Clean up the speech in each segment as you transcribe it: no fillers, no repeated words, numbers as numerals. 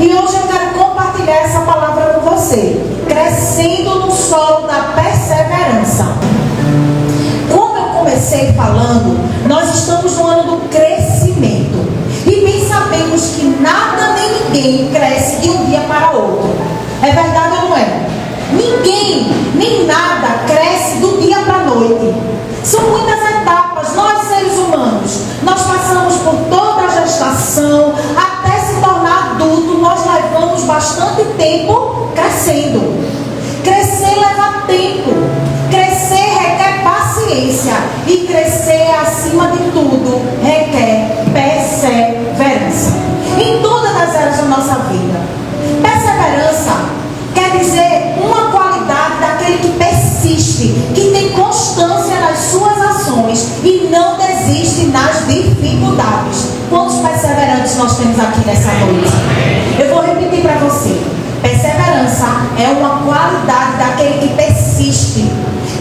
E hoje eu quero compartilhar essa palavra com você. Crescendo no solo da perseverança. Como eu comecei falando, nós estamos no ano do crescimento. E bem sabemos que nada nem ninguém cresce de um dia para outro. É verdade ou não é? Ninguém, nem nada cresce do dia para a noite. São muitas etapas. Nós, seres humanos, nós passamos por toda a gestação, até se tornar adulto, nós levamos bastante tempo crescendo. Crescer leva tempo. Crescer requer paciência. E crescer, acima de tudo, requer perseverança. Em todas as áreas da nossa vida. Perseverança quer dizer uma qualidade daquele que persiste, que tem constância nas suas ações e não desiste nas dificuldades. Quantos perseverantes nós temos aqui nessa noite? Eu vou repetir para você. Perseverança é uma qualidade daquele que persiste,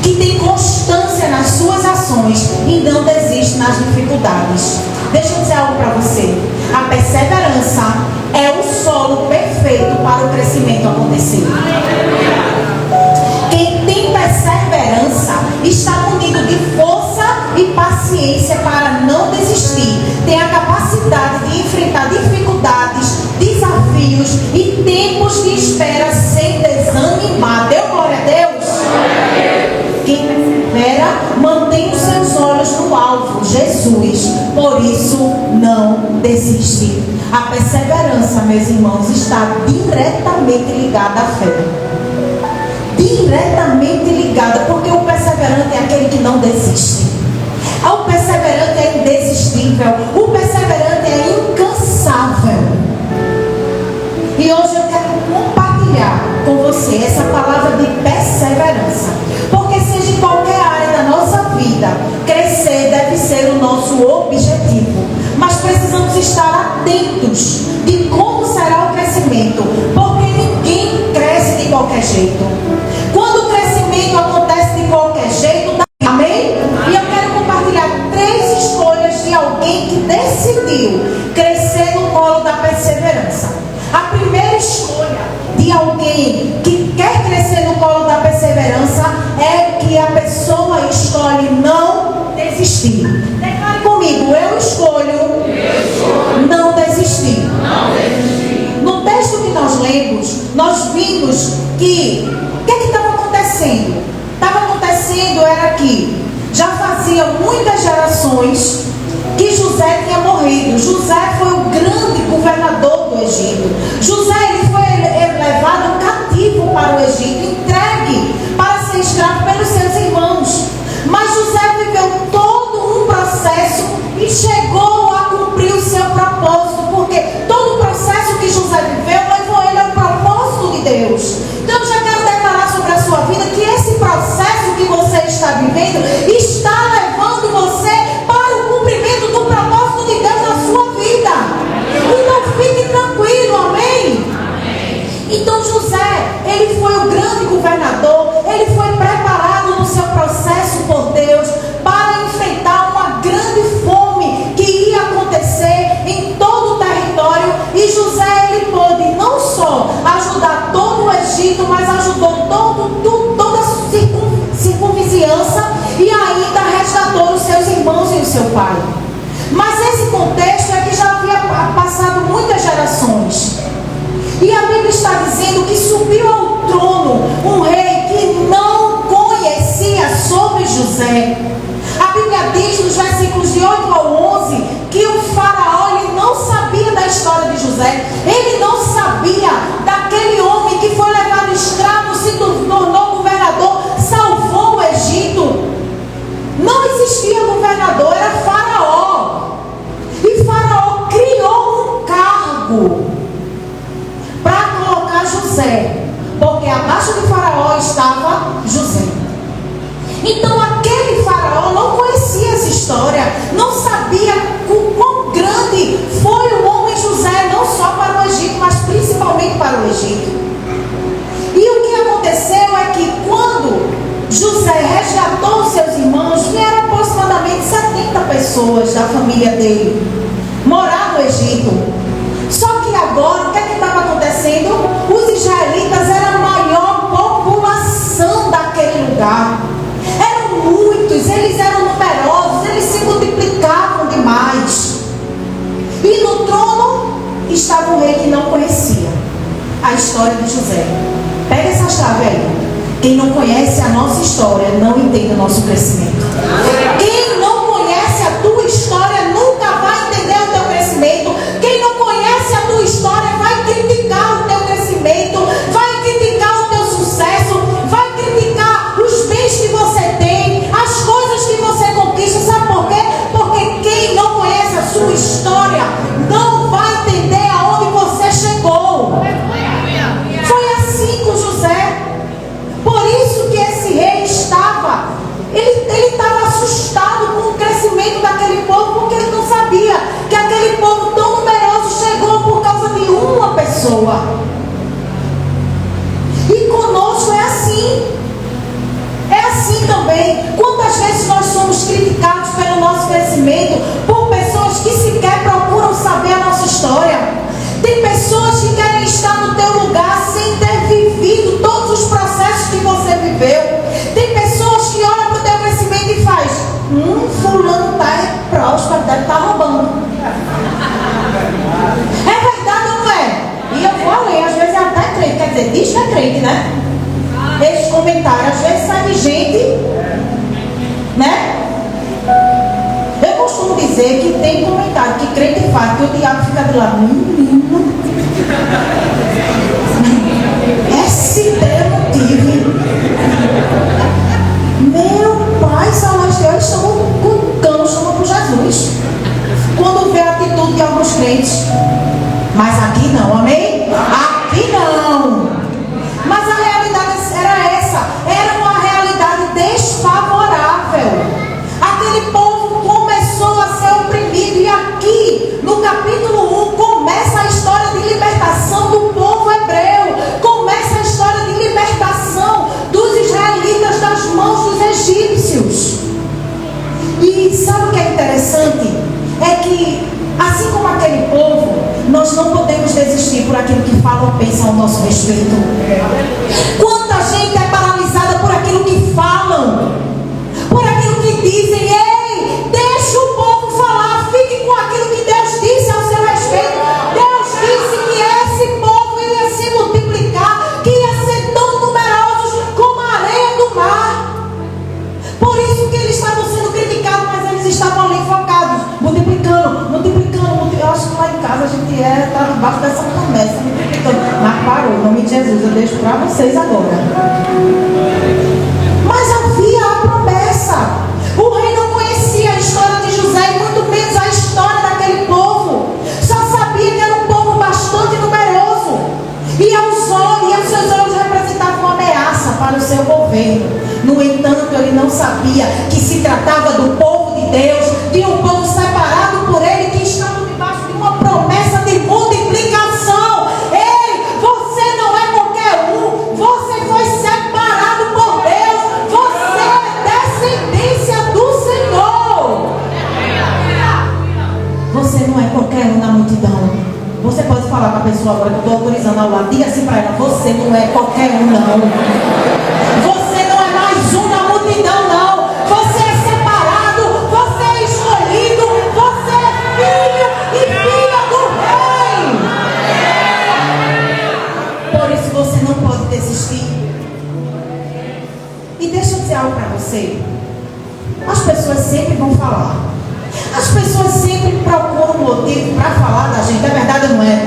que tem constância nas suas ações e não desiste nas dificuldades. Deixa eu dizer algo para você. A perseverança é o solo perfeito para o crescimento acontecer. Quem tem perseverança está munido de força e paciência para não desistir. Tem a capacidade de enfrentar dificuldades, desafios e tempos de espera sem desanimar. Deu glória a Deus? Quem persevera mantém os seus olhos no alvo, Jesus. Por isso não desiste. A perseverança, meus irmãos, está diretamente ligada à fé. Diretamente ligada, porque o perseverante é aquele que não desiste. O perseverante é indesistível. O perseverante é incansável. E hoje eu quero compartilhar com você essa palavra de perseverança. Porque seja em qualquer área da nossa vida, crescer deve ser o nosso objetivo. Mas precisamos estar atentos de como será o crescimento. Porque ninguém cresce de qualquer jeito. Quando o crescimento acontece de qualquer jeito, amém? E eu quero compartilhar 3 escolhas de alguém que decidiu crescer no colo da perseverança. A primeira escolha de alguém que quer crescer no colo da perseverança é que a pessoa escolhe não desistir. Declare comigo, eu escolho não desistir. No texto que nós lemos, nós vimos que o que estava acontecendo? Estava acontecendo era que já fazia muitas gerações que José tinha morrido. José foi o grande governador do Egito. José ele foi levado cativo para o Egito, entregue para ser escravo pelos seus irmãos. Mas José viveu todo um processo e chegou a cumprir o seu propósito, porque todo o processo que José viveu levou ele ao propósito de Deus. Então eu já quero declarar sobre a sua vida que esse processo que você está vivendo está levando você para o cumprimento do propósito de Deus na sua vida. Então fique tranquilo, amém? Então José, ele foi o grande governador, ele foi preparado no seu processo por Deus para enfrentar uma grande fome que ia acontecer em todo o território. E José, ele pôde não só ajudar todo o Egito, mas ajudou toda a circunvizinhança e ainda resgatou os seus irmãos e o seu pai. Mas esse contexto é que já havia passado muitas gerações. E a Bíblia está dizendo que subiu ao trono um rei que não conhecia sobre José. A Bíblia diz nos versículos de 8 ao 11 que o faraó ele não sabia da história de José. Ele não sabia daquele homem que foi levado escravo, se tornou governador, salvou o Egito. Não existia governador, era faraó. E faraó criou um cargo para colocar José, porque abaixo de faraó estava José. Então aquele faraó não conhecia essa história, não sabia o quão grande foi o homem José, não só para o Egito, mas principalmente para o Egito. E o que aconteceu é que quando José resgatou os seus irmãos, vieram aproximadamente 70 pessoas da família dele morar no Egito. Só que agora, o que estava acontecendo? estava um rei que não conhecia a história de José. Pega essa chave aí. Quem não conhece a nossa história não entende o nosso crescimento. Quem não conhece a tua história nunca vai entender o teu crescimento. Quem não conhece a tua história vai criticar o teu crescimento, vai criticar o teu sucesso, vai criticar os bens que você tem, as coisas que você conquista. Sabe por quê? Porque quem não conhece a sua história não vai entender aonde você chegou. Foi assim com José. Por isso que esse rei ele estava assustado com o crescimento daquele povo, porque ele não sabia que aquele povo tão numeroso chegou por causa de uma pessoa. E conosco é assim. É assim também. Quantas vezes nós somos criticados pelo nosso crescimento por pessoas que sequer procuram saber a nossa história. Tem pessoas que querem estar no teu lugar sem ter vivido todos os processos que você viveu. Tem pessoas que olham para o teu crescimento e faz: fulano está próspero, deve estar roubando. É verdade ou não é? E eu vou além, às vezes é até crente, quer dizer, diz que é crente, né? Esses comentários, às vezes sai de gente, né? Eu costumo dizer que tem comentário que crente faz, que o diabo fica do lado. Menino, essa ideia eu não tive. Meu Pai Celestial, eles chamam com cão, chamam por Jesus. Quando vê a atitude de alguns crentes. Mas aqui não, amém? Aqui não. Mas a realidade era essa. Era uma realidade desfavorável. Aquele povo começou a ser oprimido. E aqui, no capítulo 1, começa a história de libertação do povo hebreu. Começa a história de libertação dos israelitas das mãos dos egípcios. E sabe o que é interessante? É que, assim como aquele povo, nós não podemos desistir por aquilo que falam ou pensam ao nosso respeito. Quanta gente é paralisada por aquilo que falam, por aquilo que dizem. Ei, deixa o povo falar, fique com aquilo que Deus disse ao seu respeito. Deus disse que esse povo ia se multiplicar, que ia ser tão numerosos como a areia do mar. Por isso que eles estavam sendo criticados, mas eles estavam ali focados, multiplicando. Eu acho que lá em casa a gente está debaixo dessa promessa, multiplicando. Mas parou, em nome de Jesus, eu deixo para vocês agora. Mas havia a promessa. O rei não conhecia a história de José e muito menos a história daquele povo. Só sabia que era um povo bastante numeroso. E aos seus olhos representavam uma ameaça para o seu governo. No entanto, ele não sabia que se tratava do povo de Deus, de um povo separado por ele, que estava debaixo de uma promessa de multiplicação. Ei, você não é qualquer um. Você foi separado por Deus. Você é descendência do Senhor. Você não é qualquer um na multidão. Você pode falar para a pessoa agora que eu estou autorizando ao lado. Diga assim para ela: você não é qualquer um, não. Você não é mais um na multidão, não. Você é separado, você é escolhido, você é filho e filha do rei. Por isso você não pode desistir. E deixa eu dizer algo para você. As pessoas sempre vão falar. As pessoas sempre procuram um motivo para falar da gente. É verdade ou não é?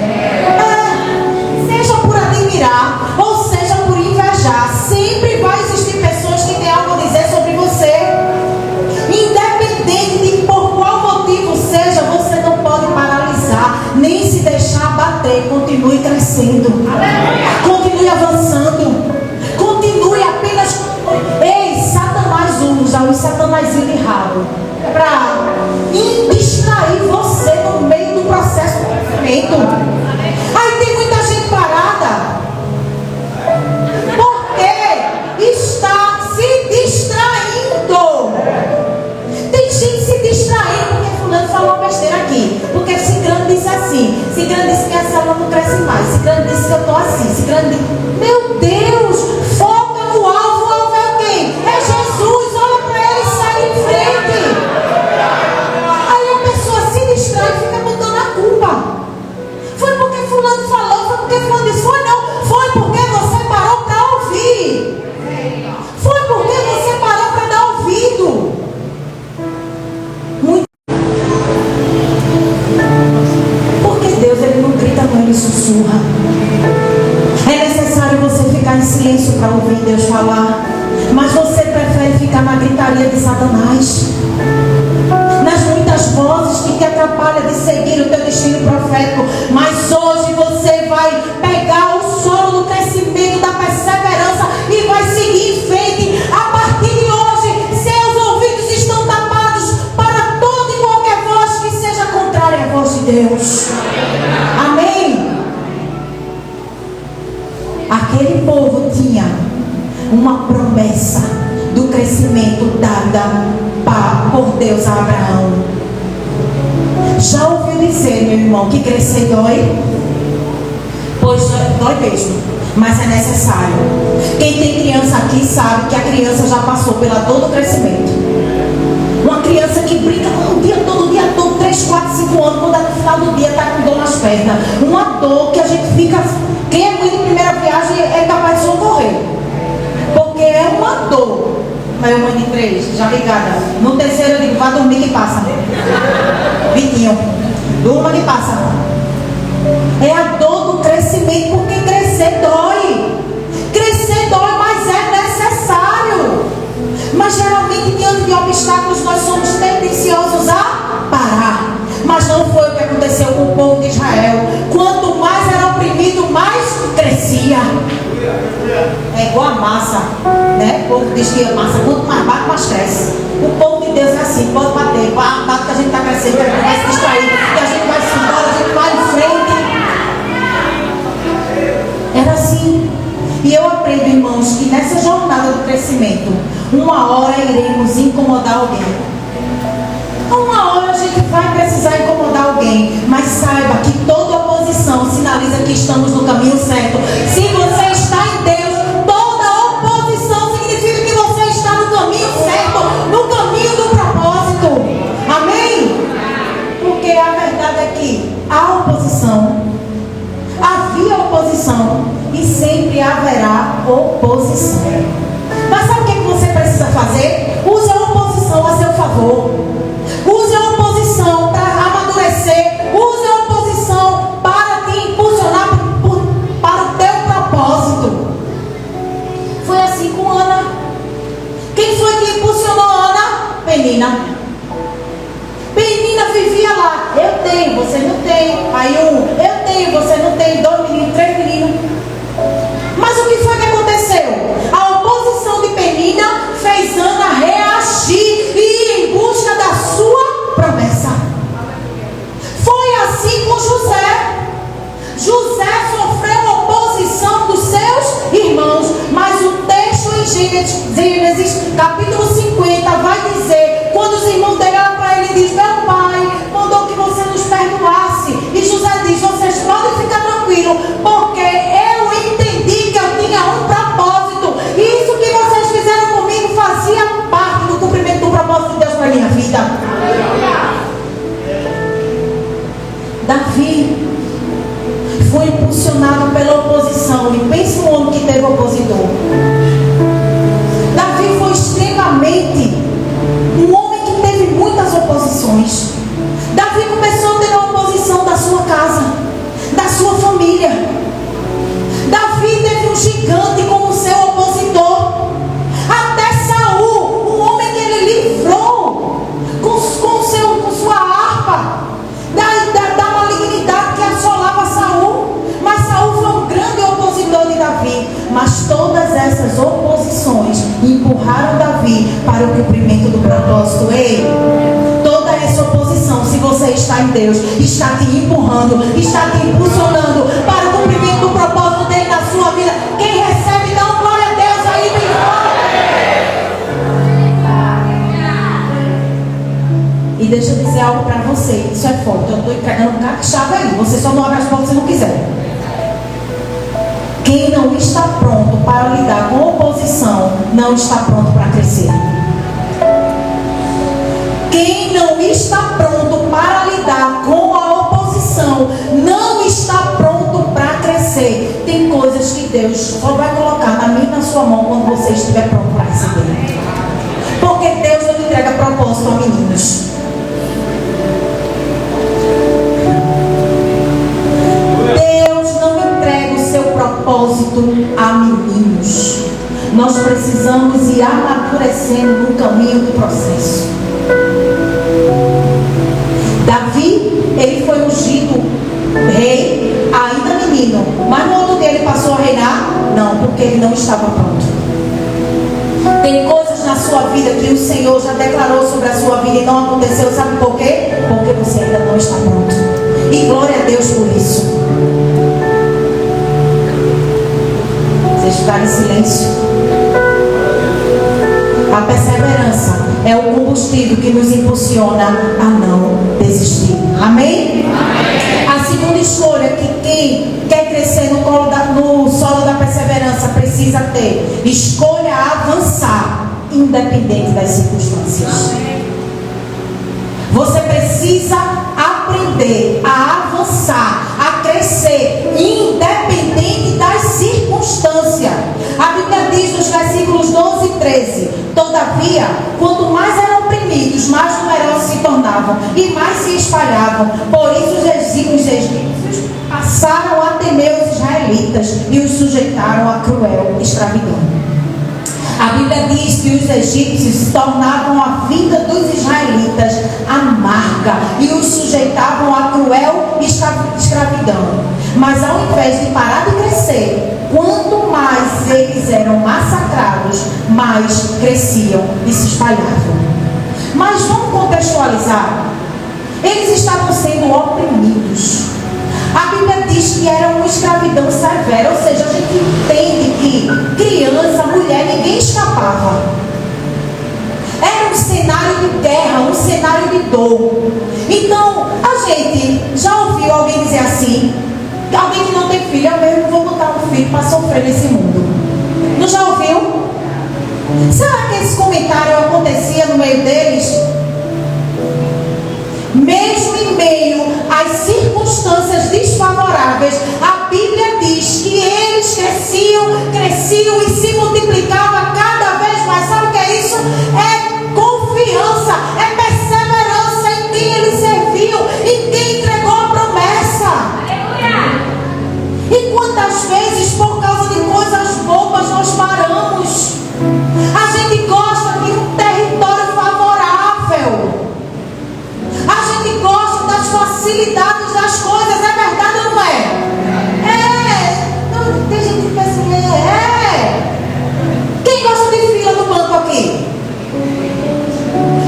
Seja por admirar ou seja por invejar, sempre vai existir pessoas que têm algo a dizer sobre você. Independente de por qual motivo seja, você não pode paralisar, nem se deixar abater. Continue crescendo. Continue avançando. Continue apenas. Ei, Satanás usa os satanazinhos de rabo para distrair você no meio do processo de crescimento. Aí tem muita gente parada porque está se distraindo. Tem gente se distraindo porque fulano falou besteira aqui, porque Ciclano disse assim, Ciclano disse que essa aula não cresce mais, Ciclano disse que eu estou assim, Ciclano disse... Meu Deus, foca no alvo. O alvo é quem? É Jesus. Olha para ele e sai em frente. como Ele sussurra. É necessário você ficar em silêncio para ouvir Deus falar. Mas você prefere ficar na gritaria de Satanás, nas muitas vozes que te atrapalham de seguir o teu destino profético. Mas hoje você vai pegar o solo do crescimento, da perseverança e vai seguir em frente. A partir de hoje, seus ouvidos estão tapados para toda e qualquer voz que seja contrária à voz de Deus. Amém? Aquele povo tinha uma promessa do crescimento dada por Deus a Abraão. Já ouviu dizer, meu irmão, que crescer dói? Pois dói mesmo, mas é necessário. Quem tem criança aqui sabe que a criança já passou pela dor do crescimento. Uma criança que brinca o dia todo, 3, 4, 5 anos, quando no final do dia está com dor nas pernas. Uma dor que a gente fica... Quem é muito de primeira viagem é capaz de socorrer. Porque é uma dor. Mas mãe de 3, já ligada. No terceiro eu digo, vá dormir que passa. Vitinho, durma que passa. É a dor do crescimento, porque crescer dói. Crescer dói, mas é necessário. Mas geralmente diante de obstáculos nós somos tendenciosos a parar. Mas não foi o que aconteceu com o povo de Israel. Quanto mais era oprimido, mais crescia. É igual a massa, né? O povo diz que a massa, quanto mais bate, mais cresce. O povo de Deus é assim, pode bater, bate que a gente está crescendo, que a gente vai se distrair, que a gente vai se embora, a gente vai em frente. Era assim. E eu aprendo, irmãos, que nessa jornada do crescimento, uma hora iremos incomodar alguém. Uma hora a gente vai precisar incomodar alguém, mas saiba que toda oposição sinaliza que estamos no caminho certo. Se você está em Deus, toda oposição significa que você está no caminho certo, no caminho do propósito. Amém? Porque a verdade é que há oposição, havia oposição e sempre haverá oposição. Mas sabe o que você precisa fazer? Use a oposição a seu favor. Use a oposição para amadurecer. Use a oposição para te impulsionar para o teu propósito. Foi assim com Ana. Quem foi que impulsionou Ana? Penina. Penina vivia lá. Eu tenho, você não tem. Aí eu tenho, você não tem. 2 meninos, 3 meninos. Mas o que foi que aconteceu? A oposição de Penina fez Ana reagir e ir em busca da sua promessa. Foi assim com José. José sofreu oposição dos seus irmãos, mas o texto em Gênesis capítulo 50 vai dizer, quando os irmãos dele olham para ele e diz: meu pai mandou que você nos perdoasse, e José diz: vocês podem ficar tranquilos, porque eu entendi que eu tinha um propósito, e isso que vocês fizeram comigo fazia parte do cumprimento do propósito de Deus para a minha vida. Davi foi impulsionado pela oposição, e pense no homem que teve opositor. Davi foi extremamente um homem que teve muitas oposições. Davi começou a ter a oposição da sua casa, da sua família. Davi teve um gigante como seu opositor. Até Saul, um homem que ele livrou com sua harpa da malignidade que assolava Saul. Mas Saul foi um grande opositor de Davi. Mas todas essas oposições empurraram Davi para o cumprimento do propósito. Ei, toda essa oposição, se você está em Deus, está te empurrando, está te impulsionando para o cumprimento do propósito dele na sua vida. Quem recebe, dá uma glória a Deus aí, bem forte. E deixa eu dizer algo para você, isso é forte. Eu estou entregando um chave aí, você só não abre as portas se não quiser. Quem não está pronto para lidar com oposição, não está pronto para crescer. Quem não está pronto para lidar com a oposição, não está pronto para crescer. Tem coisas que Deus só vai colocar na minha e na sua mão quando você estiver pronto para receber. Porque Deus não entrega propósito a meninos. se amadurecendo no caminho do processo. Davi, ele foi ungido rei ainda menino, mas no outro dia ele passou a reinar? Não, porque ele não estava pronto. Tem coisas na sua vida que o Senhor já declarou sobre a sua vida e não aconteceu, sabe por quê? Porque você ainda não está pronto. E glória a Deus por isso. Vocês ficaram em silêncio. A perseverança é o combustível que nos impulsiona a não desistir. Amém? Amém. A segunda escolha que quem quer crescer no solo da perseverança precisa ter: escolha avançar, independente das circunstâncias. Amém. Você precisa aprender a avançar, a crescer, independente das circunstâncias. A Bíblia diz nos versículos 12 e 13: todavia, quanto mais eram oprimidos, mais numerosos se tornavam e mais se espalhavam. Por isso os egípcios passaram a temer os israelitas e os sujeitaram a cruel escravidão. A Bíblia diz que os egípcios tornavam a vida dos israelitas amarga e os sujeitavam a cruel escravidão. Mas ao invés de parar de crescer, quanto mais eles eram massacrados, mais cresciam e se espalhavam. Mas vamos contextualizar. Eles estavam sendo oprimidos. A Bíblia diz que era uma escravidão severa, ou seja, a gente entende que criança, mulher, ninguém escapava. Era um cenário de guerra, um cenário de dor. Então, a gente já ouviu alguém dizer assim: alguém que não tem filho, eu mesmo vou botar um filho para sofrer nesse mundo. Não já ouviu? Será que esse comentário acontecia no meio deles? Mesmo em meio às circunstâncias desfavoráveis, a Bíblia diz que eles cresciam e se multiplicavam cada vez mais. Sabe o que é isso? É confiança, é perseverança em quem eles serviam, em quem entregou a promessa. Aleluia! E quantas vezes, por causa de coisas bobas, nós paramos? A gente gosta de um território favorável. A gente gosta das facilidades das coisas, é verdade ou não é? Não, tem gente que pensa que Quem gosta de fila no banco aqui?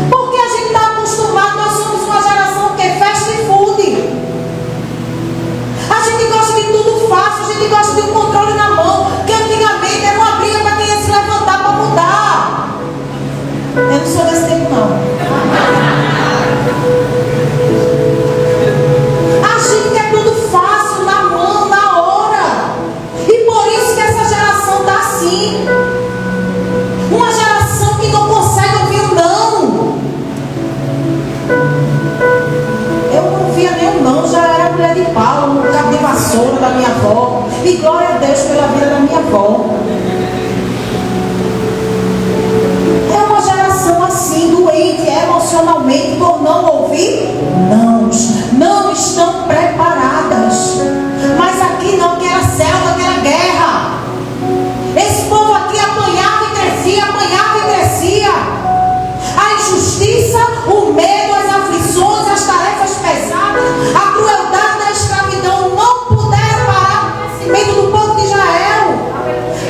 Porque a gente está acostumado, nós somos uma geração que é fast food. A gente gosta de tudo fácil, a gente gosta de um controle na mão, que antigamente era uma briga para quem ia se levantar para mudar. Eu não sou desse tempo não. A gente quer tudo fácil, na mão, na hora. E por isso que essa geração está assim. Uma geração que não consegue ouvir o não. Eu não ouvia nem o não, já era mulher de pau, um cabo de vassoura da minha avó. E glória a Deus pela vida da minha avó. É uma geração assim, doente emocionalmente, por não ouvir não. Não estão preparadas. Mas aqui não, que era selva, que era guerra. Esse povo aqui apanhava e crescia, apanhava e crescia. A injustiça, o medo, as aflições, as tarefas pesadas, a crueldade da escravidão não puderam parar o crescimento do povo de Israel.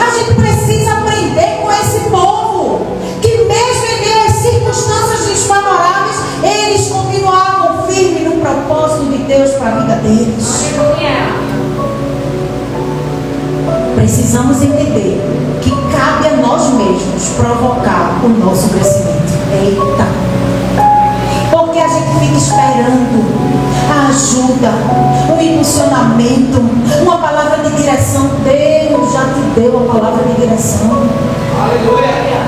A gente precisa aprender com esse povo, que mesmo em meio às circunstâncias desfavoráveis, eles continuavam firmes no propósito de Deus para a vida deles. Precisamos entender que cabe a nós mesmos provocar o nosso crescimento. Eita! Porque a gente fica esperando a ajuda, o impulsionamento, uma palavra de direção. Deus já te deu a palavra de direção. Aleluia!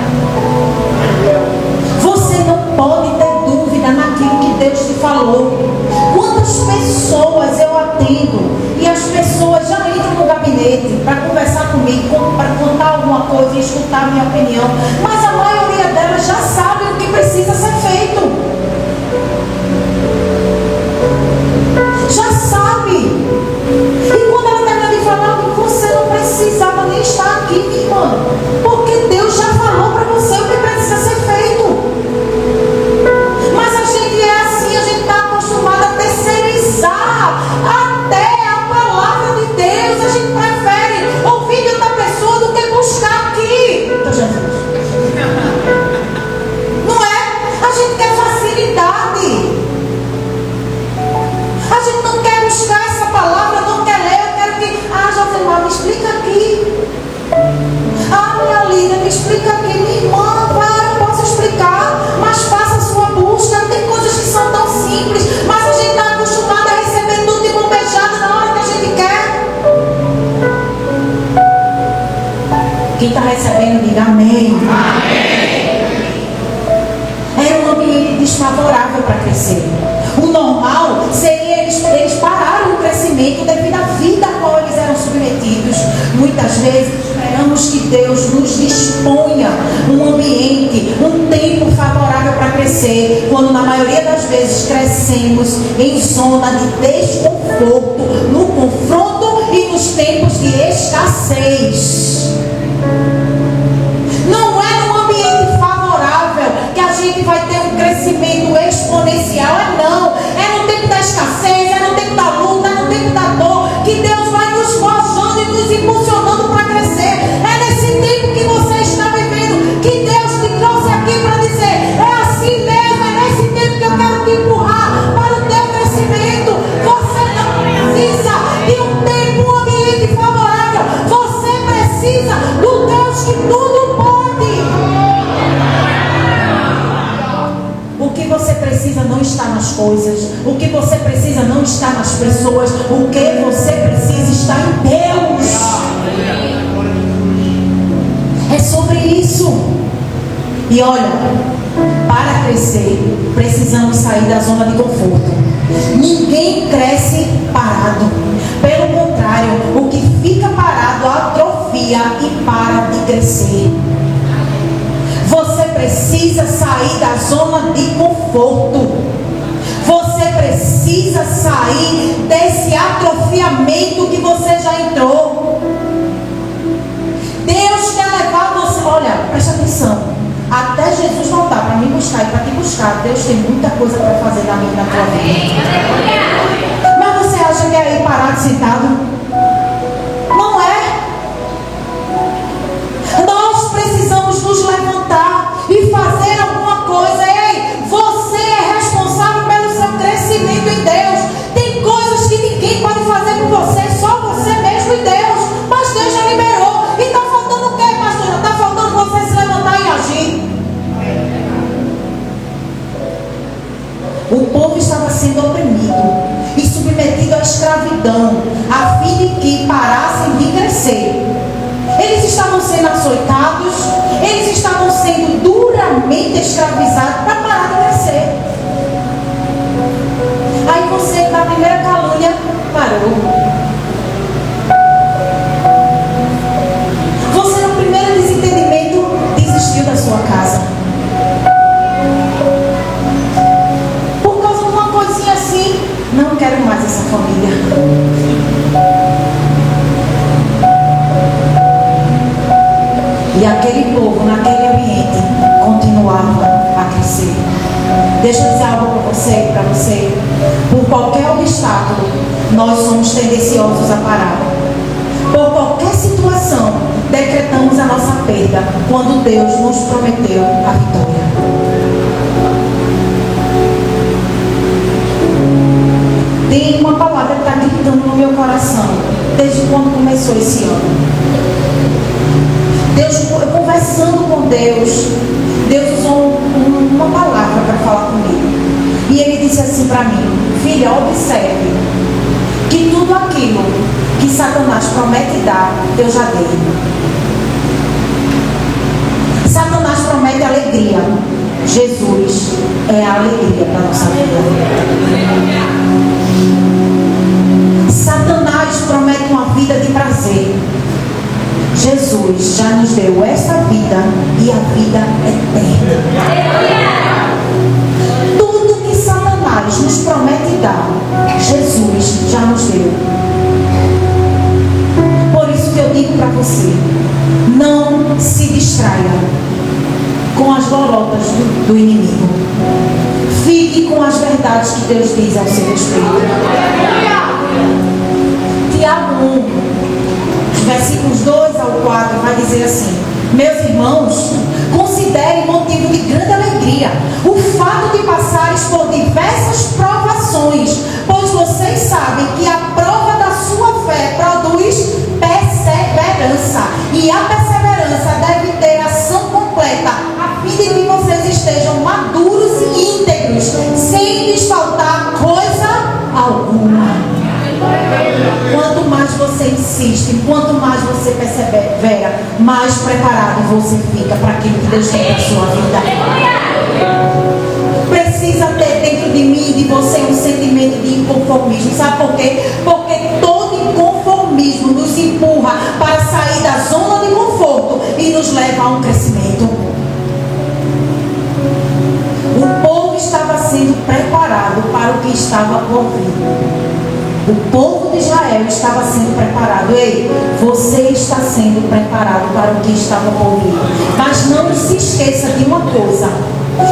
Você não pode ter dúvida naquilo que Deus te falou. Quantas pessoas eu atendo e as pessoas já entram no gabinete para conversar comigo, para contar alguma coisa e escutar a minha opinião, mas a maioria delas já sabe o que precisa ser feito. Já sabe. E quando ela termina de falar, você não precisava nem estar aqui, minha irmã, porque Deus já falou para você. para crescer. O normal seria eles pararem o crescimento devido à vida a qual eles eram submetidos. Muitas vezes esperamos que Deus nos disponha um ambiente, um tempo favorável para crescer, quando na maioria das vezes crescemos em zona de desconforto, no confronto e nos tempos de escassez. Não é um ambiente favorável que a gente vai ter um crescimento exponencial. Não. É no tempo da escassez, é no tempo da luta, é no tempo da dor, que Deus vai nos forjando e nos impulsionando para crescer. É nesse tempo que você está vivendo, que Deus te trouxe aqui para dizer: é assim mesmo, é nesse tempo que eu quero te empurrar para o teu crescimento. Você não precisa de um tempo, um ambiente favorável. Você precisa do Deus que tudo pode. O que você precisa não está nas coisas. O que você precisa não está nas pessoas. O que você precisa está em Deus. É sobre isso. E olha, para crescer, precisamos sair da zona de conforto. Ninguém cresce parado. Pelo contrário, o que fica parado atrofia e para de crescer. Você precisa sair da zona de conforto. Você precisa sair desse atrofiamento que você já entrou. Deus quer levar você. Olha, preste atenção. Até Jesus voltar para me buscar e para te buscar, Deus tem muita coisa para fazer na minha e na tua vida. Mas você acha que é aí parado, sentado? Não é. Nós precisamos nos levantar e fazer alguma coisa. Ei, você é responsável pelo seu crescimento em Deus. Tem coisas que ninguém pode fazer por você, só você mesmo e Deus. Mas Deus já liberou. E está faltando o quê, pastora? Está faltando você se levantar e agir. O povo estava sendo oprimido e submetido à escravidão, a fim de que parassem de crescer. Eles estavam sendo açoitados, eles estavam sendo duramente escravizados para parar de crescer. Aí você, na primeira calúnia, parou. Você, no primeiro desentendimento, desistiu da sua casa. Por causa de uma coisinha assim, não quero mais essa família. E aquele povo, naquele ambiente, continuava a crescer. Deixa eu dizer algo para você e para você. Por qualquer obstáculo, nós somos tendenciosos a parar. Por qualquer situação, decretamos a nossa perda, quando Deus nos prometeu a vitória. Tem uma palavra que está gritando no meu coração, desde quando começou esse ano. Eu conversando com Deus, Deus usou uma palavra para falar comigo. E Ele disse assim para mim: filha, observe que tudo aquilo que Satanás promete dar, eu já dei. Satanás promete alegria. Jesus é a alegria para a nossa vida. Satanás promete uma vida de prazer. Jesus já nos deu essa vida e a vida eterna. Tudo que Satanás nos promete dar, Jesus já nos deu. Por isso que eu digo para você: não se distraia com as lorotas do inimigo. Fique com as verdades que Deus diz ao seu respeito. Tiago 1, versículos 2 ao 4, vai dizer assim: meus irmãos, considerem motivo de grande alegria o fato de passares por diversas provações, pois vocês sabem que a prova da sua fé produz perseverança, e a perseverança deve ter ação completa, a fim de que vocês estejam maduros e íntegros, sem lhes faltar coisa alguma. Quanto mais você insiste, quanto mais você persevera, mais preparado você fica para aquilo que Deus tem na sua vida. Tem que de mim e de você um sentimento de inconformismo. Sabe por quê? Porque todo inconformismo nos empurra para sair da zona de conforto e nos leva a um crescimento. O povo estava sendo preparado para o que estava por vir. O povo de Israel estava sendo preparado. Ei, você está sendo preparado para o que estava por vir. Mas não se esqueça de uma coisa: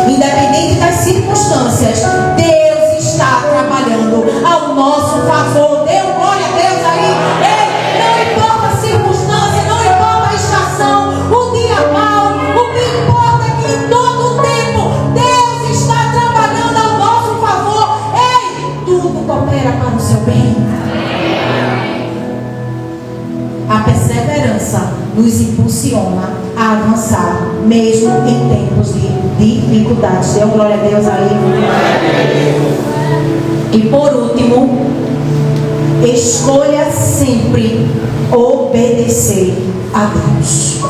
independente das circunstâncias, Deus está trabalhando ao nosso favor. Dê glória a Deus aí. Ei, não importa a circunstância, não importa a estação, o dia mau, o que importa é que em todo o tempo Deus está trabalhando ao nosso favor. Ei, tudo coopera para o seu bem. A perseverança nos impulsiona a avançar, mesmo em tempos de dificuldades. Dê glória a Deus aí. E por último, escolha sempre obedecer a Deus.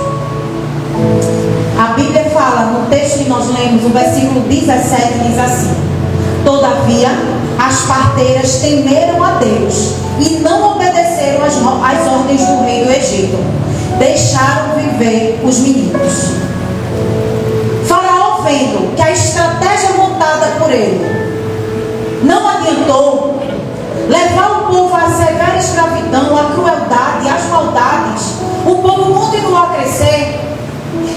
A Bíblia fala, no texto que nós lemos, o versículo 17 diz assim: todavia, as parteiras temeram a Deus e não obedeceram às ordens do rei do Egito. Deixaram viver os meninos. Faraó, vendo que a estratégia montada por ele não adiantou, levar o povo à severa escravidão, à crueldade, às maldades, o povo continuou a crescer.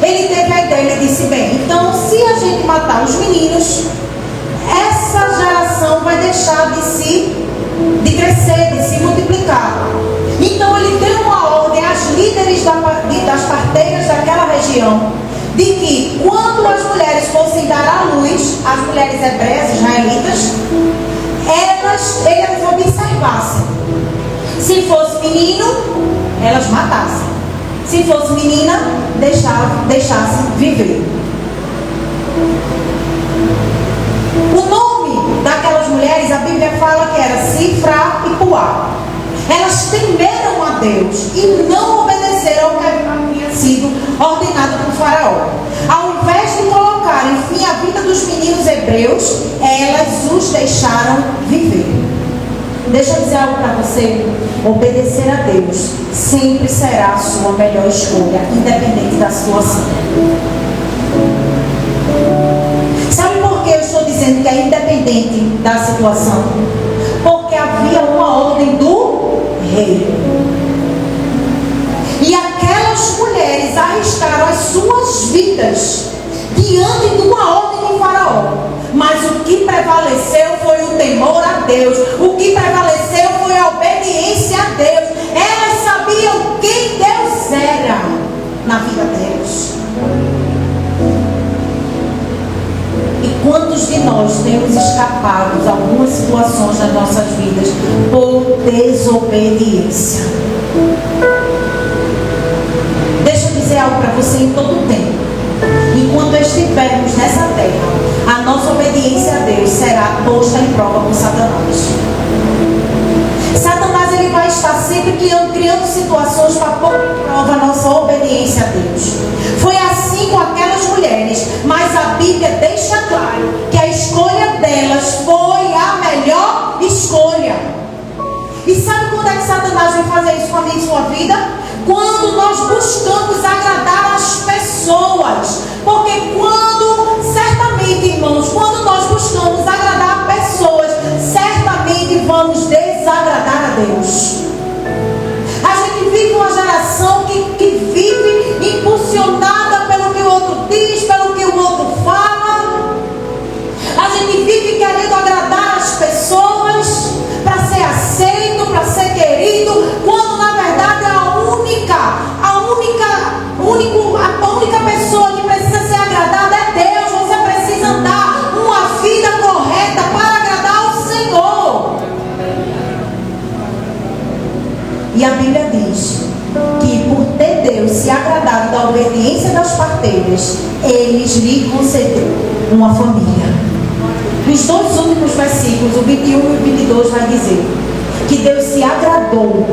Ele teve a ideia, ele disse: bem, então se a gente matar os meninos, essa geração vai deixar de crescer, de se multiplicar. Então ele deu uma ordem às líderes das parteiras daquela região, de que quando as mulheres fossem dar à luz, as mulheres hebreias, israelitas, elas observassem. Se fosse menino, elas matassem. Se fosse menina, deixassem viver. O nome daquelas mulheres, a Bíblia fala que era Sifra e Puá. Elas temeram a Deus e não obedeceram ao que havia sido ordenado por Faraó. Ao invés de colocarem fim à vida dos meninos hebreus, elas os deixaram viver. Deixa eu dizer algo para você: obedecer a Deus sempre será a sua melhor escolha, independente da situação. Sabe por que eu estou dizendo que é independente da situação? Porque havia uma ordem do rei. E aquelas mulheres arriscaram as suas vidas diante de uma ordem de Faraó. Mas o que prevaleceu foi o temor a Deus. O que prevaleceu foi a obediência a Deus. Elas sabiam quem Deus era na vida deles. E quantos de nós temos escapado de algumas situações das nossas vidas por desobediência? Deixa eu dizer algo para você em todo o tempo. Enquanto estivermos nessa terra, a nossa obediência a Deus será posta em prova por Satanás. Satanás, ele vai estar sempre criando situações para pôr em prova a nossa obediência a Deus. Foi assim com aquelas mulheres, mas a Bíblia deixa claro que a escolha delas foi a melhor escolha. E sabe quando é que Satanás vai fazer isso com a minha e sua vida? Quando nós buscamos agradar as pessoas. Porque certamente, irmãos, quando nós buscamos agradar pessoas, certamente vamos desagradar a Deus. A gente vive uma geração que vive impulsionada pelo que o outro diz, pelo que o outro fala. A gente vive querendo agradar as pessoas para ser aceito, para ser querido, quando na verdade a única pessoa que precisa ser agradada é Deus. Você precisa andar uma vida correta para agradar ao Senhor. E a Bíblia diz que por ter Deus se agradado da obediência das parteiras, eles lhe concederam uma família. Nos dois últimos versículos, o 21 e o 22, vai dizer que Deus se agradou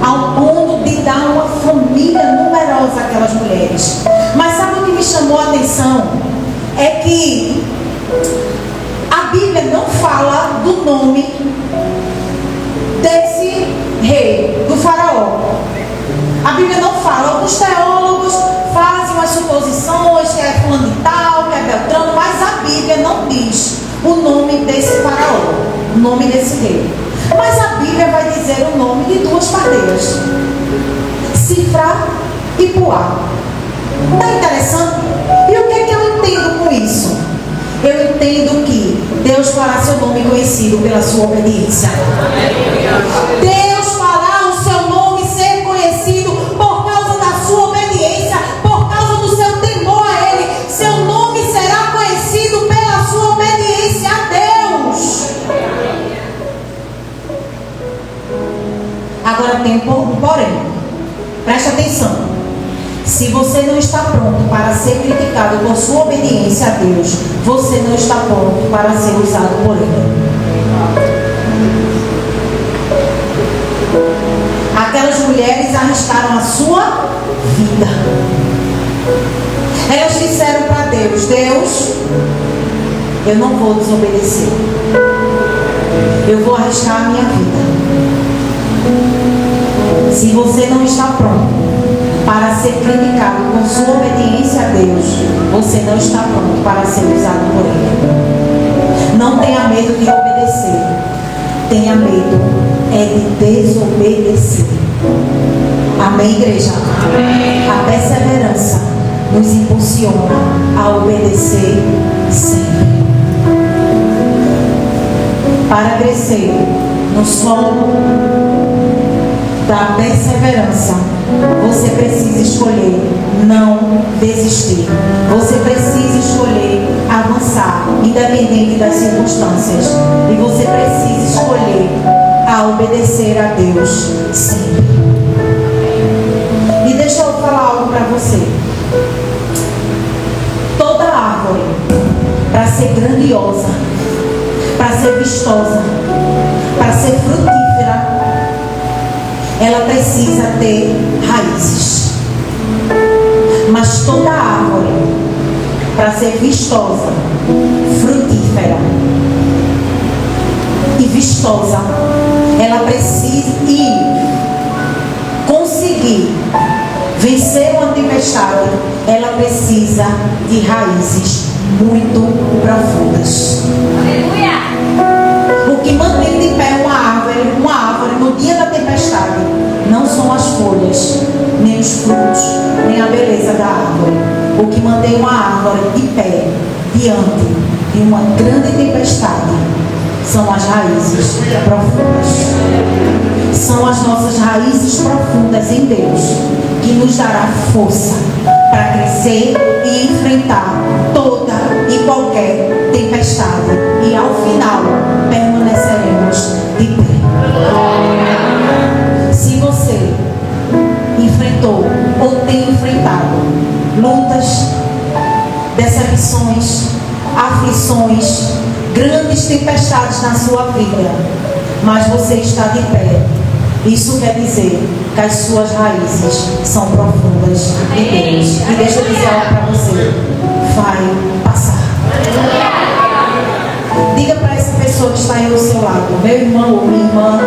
ao ponto de dar uma família numerosa àquelas mulheres. Mas sabe o que me chamou a atenção? É que A Bíblia não fala do nome desse rei, do faraó. A Bíblia não fala. Alguns teólogos fazem umas suposições, que é fulano de tal, que é Beltrano, mas a Bíblia não diz o nome desse faraó, o nome desse rei. Mas a Bíblia vai dizer o nome de duas parteiras, Sifra e Puá. Não é interessante? E o que é que eu entendo com isso? Eu entendo que Deus fará seu nome conhecido pela sua obediência. Deus fará o seu nome ser conhecido por causa da sua obediência, por causa do seu temor a Ele. Seu nome será conhecido pela sua obediência a Deus. Agora tem um porém. Preste atenção. Se você não está pronto para ser criticado por sua obediência a Deus, você não está pronto para ser usado por Ele. Aquelas mulheres arriscaram a sua vida. Elas disseram para Deus: Deus, eu não vou desobedecer. Eu vou arriscar a minha vida. Se você não está pronto para ser criticado com sua obediência a Deus, você não está pronto para ser usado por Ele. Não tenha medo de obedecer. Tenha medo é de desobedecer. Amém, igreja? Amém. A perseverança nos impulsiona a obedecer sempre. Para crescer no solo da perseverança, você precisa escolher não desistir. Você precisa escolher avançar, independente das circunstâncias. E você precisa escolher a obedecer a Deus sempre. E deixa eu falar algo para você. Toda árvore, para ser grandiosa, para ser vistosa, para ser frutífera, ela precisa ter raízes. Mas toda árvore, para ser vistosa, frutífera e vistosa, ela precisa conseguir vencer uma tempestade, ela precisa de raízes muito profundas. Aleluia! O que mantém de pé uma árvore no dia da tempestade não são as folhas, nem os frutos, nem a beleza da árvore. O que mantém uma árvore de pé diante de uma grande tempestade são as raízes profundas. São as nossas raízes profundas em Deus que nos dará força para crescer e enfrentar toda e qualquer tempestade. E ao final permaneceremos de pé. Se você enfrentou ou tem enfrentado lutas, decepções, aflições, grandes tempestades na sua vida, mas você está de pé, isso quer dizer que as suas raízes são profundas em Deus. E deixa eu dizer algo para você: vai passar. Diga para essa pessoa que está aí ao seu lado: meu irmão ou minha irmã,